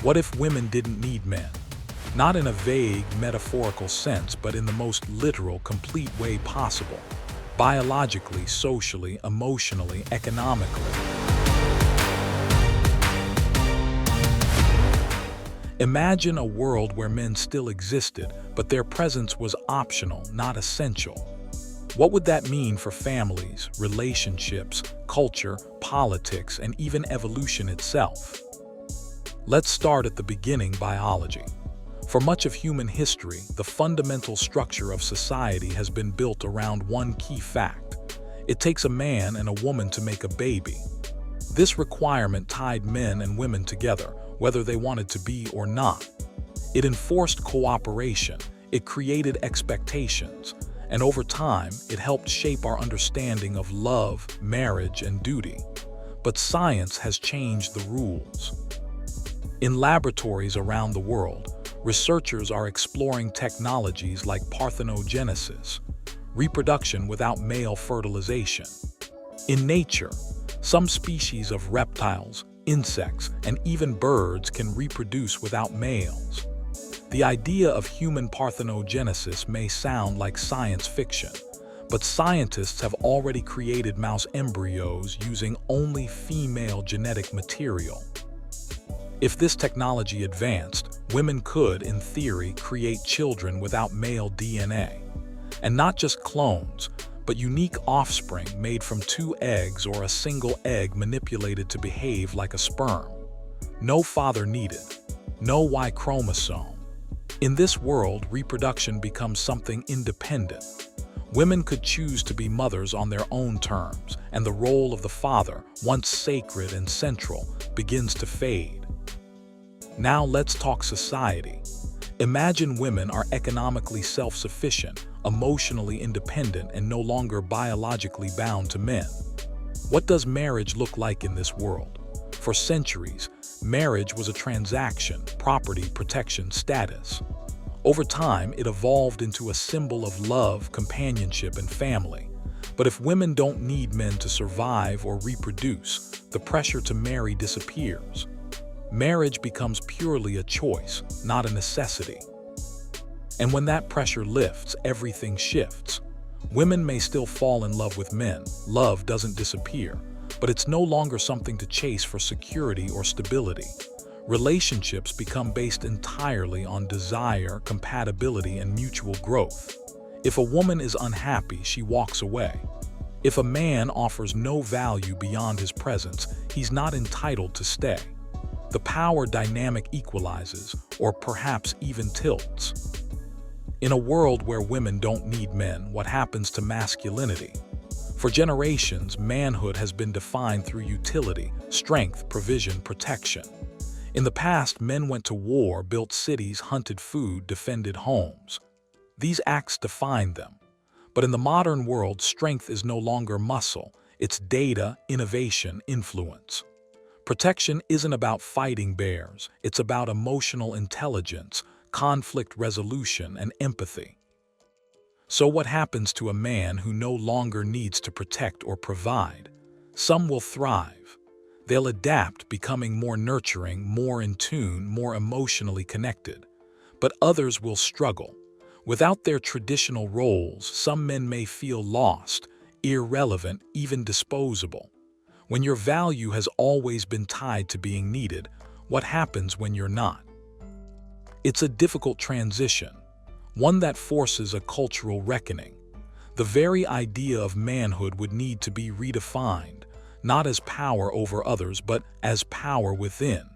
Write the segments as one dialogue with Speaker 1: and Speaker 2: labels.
Speaker 1: What if women didn't need men? Not in a vague, metaphorical sense, but in the most literal, complete way possible. Biologically, socially, emotionally, economically. Imagine a world where men still existed, but their presence was optional, not essential. What would that mean for families, relationships, culture, politics, and even evolution itself? Let's start at the beginning: biology. For much of human history, the fundamental structure of society has been built around one key fact. It takes a man and a woman to make a baby. This requirement tied men and women together, whether they wanted to be or not. It enforced cooperation, it created expectations, and over time, it helped shape our understanding of love, marriage, and duty. But science has changed the rules. In laboratories around the world, researchers are exploring technologies like parthenogenesis, reproduction without male fertilization. In nature, some species of reptiles, insects, and even birds can reproduce without males. The idea of human parthenogenesis may sound like science fiction, but scientists have already created mouse embryos using only female genetic material. If this technology advanced, women could, in theory, create children without male DNA. And not just clones, but unique offspring made from two eggs or a single egg manipulated to behave like a sperm. No father needed, no Y chromosome. In this world, reproduction becomes something independent. Women could choose to be mothers on their own terms, and the role of the father, once sacred and central, begins to fade. Now let's talk society. Imagine women are economically self-sufficient, emotionally independent, and no longer biologically bound to men. What does marriage look like in this world? For centuries, marriage was a transaction, property, protection, status. Over time, it evolved into a symbol of love, companionship, and family. But if women don't need men to survive or reproduce, the pressure to marry disappears. Marriage becomes purely a choice, not a necessity. And when that pressure lifts, everything shifts. Women may still fall in love with men. Love doesn't disappear, but it's no longer something to chase for security or stability. Relationships become based entirely on desire, compatibility, and mutual growth. If a woman is unhappy, she walks away. If a man offers no value beyond his presence, he's not entitled to stay. The power dynamic equalizes, or perhaps even tilts. In a world where women don't need men, what happens to masculinity? For generations, manhood has been defined through utility, strength, provision, protection. In the past, men went to war, built cities, hunted food, defended homes. These acts defined them. But in the modern world, strength is no longer muscle, it's data, innovation, influence. Protection isn't about fighting bears, it's about emotional intelligence, conflict resolution, and empathy. So what happens to a man who no longer needs to protect or provide? Some will thrive. They'll adapt, becoming more nurturing, more in tune, more emotionally connected. But others will struggle. Without their traditional roles, some men may feel lost, irrelevant, even disposable. When your value has always been tied to being needed, what happens when you're not? It's a difficult transition, one that forces a cultural reckoning. The very idea of manhood would need to be redefined, not as power over others, but as power within.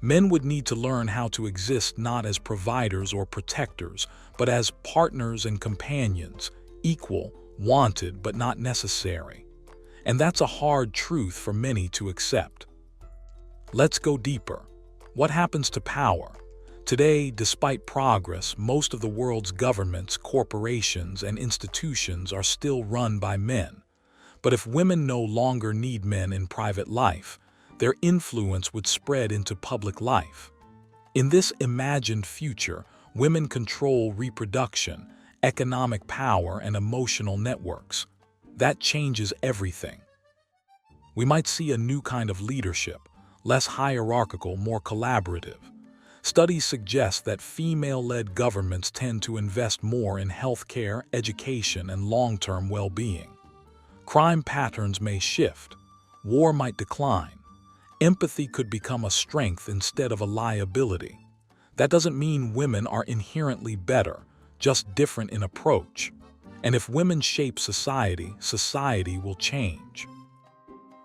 Speaker 1: Men would need to learn how to exist not as providers or protectors, but as partners and companions, equal, wanted, but not necessary. And that's a hard truth for many to accept. Let's go deeper. What happens to power? Today, despite progress, most of the world's governments, corporations, and institutions are still run by men. But if women no longer need men in private life, their influence would spread into public life. In this imagined future, women control reproduction, economic power, and emotional networks. That changes everything. We might see a new kind of leadership, less hierarchical, more collaborative. Studies suggest that female-led governments tend to invest more in healthcare, education, and long-term well-being. Crime patterns may shift, war might decline, empathy could become a strength instead of a liability. That doesn't mean women are inherently better, just different in approach. And if women shape society, society will change.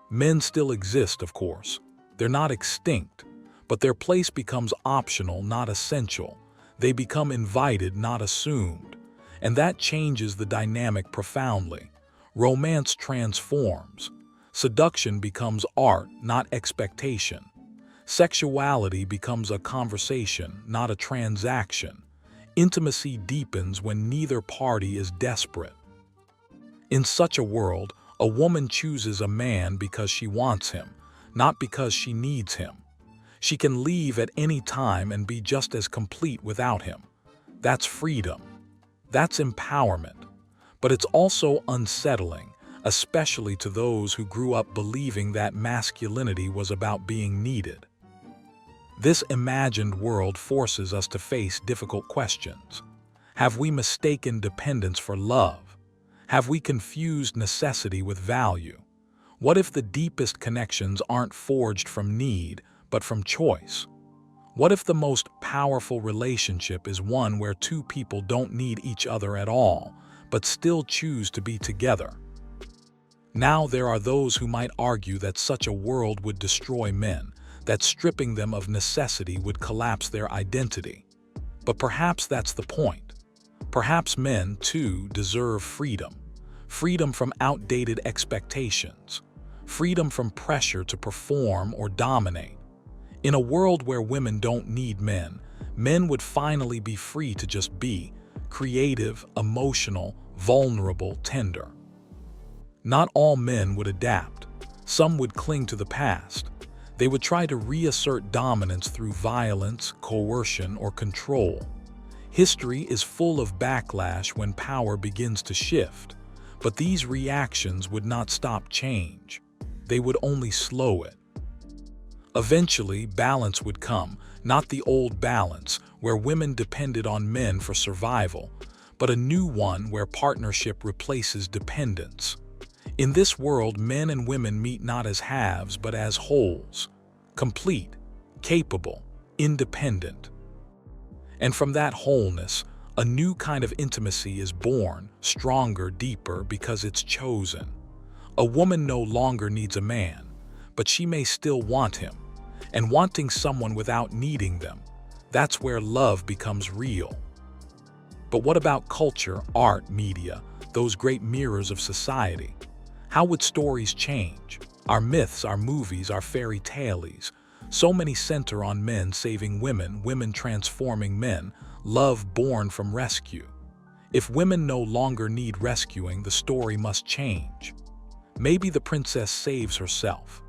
Speaker 1: Men still exist, of course. They're not extinct, but their place becomes optional, not essential. They become invited, not assumed. And that changes the dynamic profoundly. Romance transforms. Seduction becomes art, not expectation. Sexuality becomes a conversation, not a transaction. Intimacy deepens when neither party is desperate. In such a world, a woman chooses a man because she wants him, not because she needs him. She can leave at any time and be just as complete without him. That's freedom. That's empowerment. But it's also unsettling, especially to those who grew up believing that masculinity was about being needed. This imagined world forces us to face difficult questions. Have we mistaken dependence for love? Have we confused necessity with value? What if the deepest connections aren't forged from need, but from choice? What if the most powerful relationship is one where two people don't need each other at all, but still choose to be together? Now there are those who might argue that such a world would destroy men, that stripping them of necessity would collapse their identity. But perhaps that's the point. Perhaps men, too, deserve freedom. Freedom from outdated expectations. Freedom from pressure to perform or dominate. In a world where women don't need men, men would finally be free to just be creative, emotional, vulnerable, tender. Not all men would adapt. Some would cling to the past. They would try to reassert dominance through violence, coercion, or control. History is full of backlash when power begins to shift, but these reactions would not stop change. They would only slow it. Eventually, balance would come, not the old balance, where women depended on men for survival, but a new one where partnership replaces dependence. In this world, men and women meet not as halves, but as wholes, complete, capable, independent. And from that wholeness, a new kind of intimacy is born, stronger, deeper, because it's chosen. A woman no longer needs a man, but she may still want him, and wanting someone without needing them, that's where love becomes real. But what about culture, art, media, those great mirrors of society? How would stories change? Our myths, our movies, our fairy tales, so many center on men saving women, women transforming men, love born from rescue. If women no longer need rescuing, the story must change. Maybe the princess saves herself.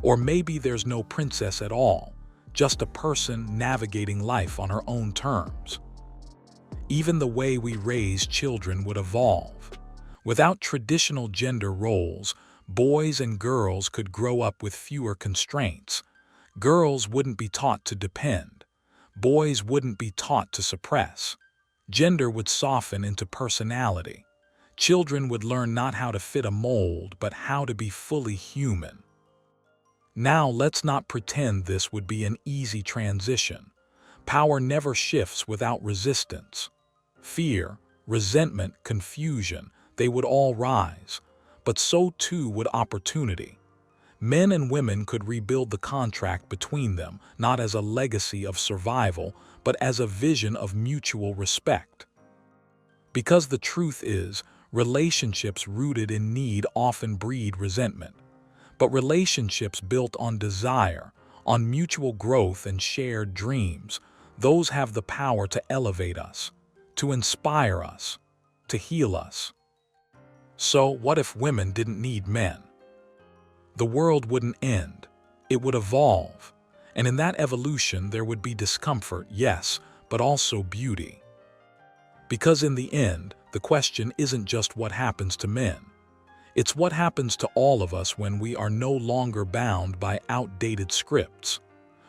Speaker 1: Or maybe there's no princess at all, just a person navigating life on her own terms. Even the way we raise children would evolve. Without traditional gender roles, boys and girls could grow up with fewer constraints. Girls wouldn't be taught to depend. Boys wouldn't be taught to suppress. Gender would soften into personality. Children would learn not how to fit a mold, but how to be fully human. Now, let's not pretend this would be an easy transition. Power never shifts without resistance. Fear, resentment, confusion, they would all rise, but so too would opportunity. Men and women could rebuild the contract between them, not as a legacy of survival, but as a vision of mutual respect. Because the truth is, relationships rooted in need often breed resentment. But relationships built on desire, on mutual growth and shared dreams, those have the power to elevate us, to inspire us, to heal us. So, what if women didn't need men? The world wouldn't end. It would evolve. And in that evolution, there would be discomfort, yes, but also beauty. Because in the end, the question isn't just what happens to men. It's what happens to all of us when we are no longer bound by outdated scripts.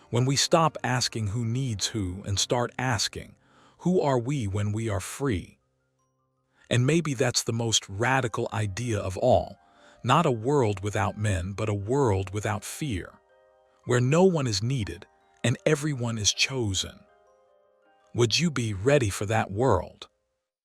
Speaker 1: When we stop asking who needs who and start asking, who are we when we are free? And maybe that's the most radical idea of all. Not a world without men, but a world without fear, where no one is needed and everyone is chosen. Would you be ready for that world?